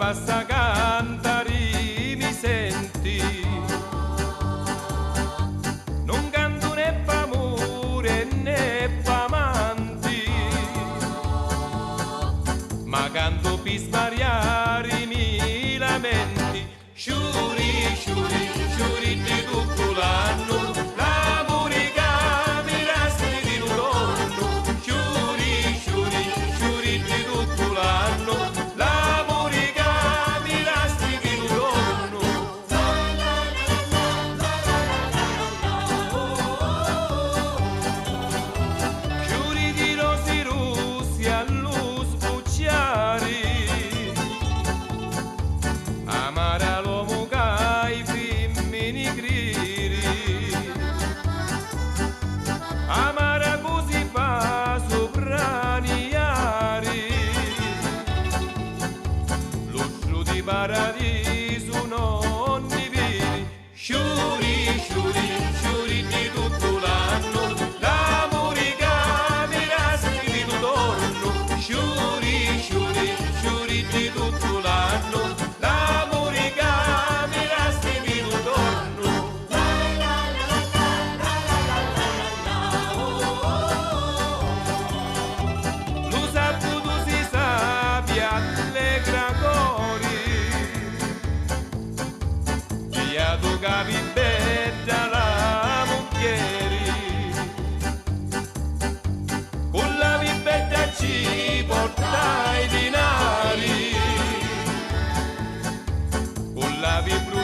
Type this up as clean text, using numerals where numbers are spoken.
passa cantare mi senti, non canto né p'amore né p'amanti, ma canto per sbariare i miei lamenti. Sciuri, sciuri, sciuri di tutto l'anno, l'amore che mi resta di ritorno. Sciuri, sciuri, sciuri di tutto l'anno, l'amore che mi resta di ritorno. Sciuri di rosi rossi allo sbucciare, amara l'uomo che i femmini griri, amara così fa sopraniari, l'uscio di paradiso non ne vedi. Sciuri, sciuri, sciuri di tutto l'anno, l'amore che mi resta di ritorno. Sciuri, sciuri, sciuri di tutto l'anno, l'amore che mi resta di ritorno. Lo saputo si sappia allegra cori, via tu capi bella la mucchieri, con la vibetta ci portai dinari, con la vibra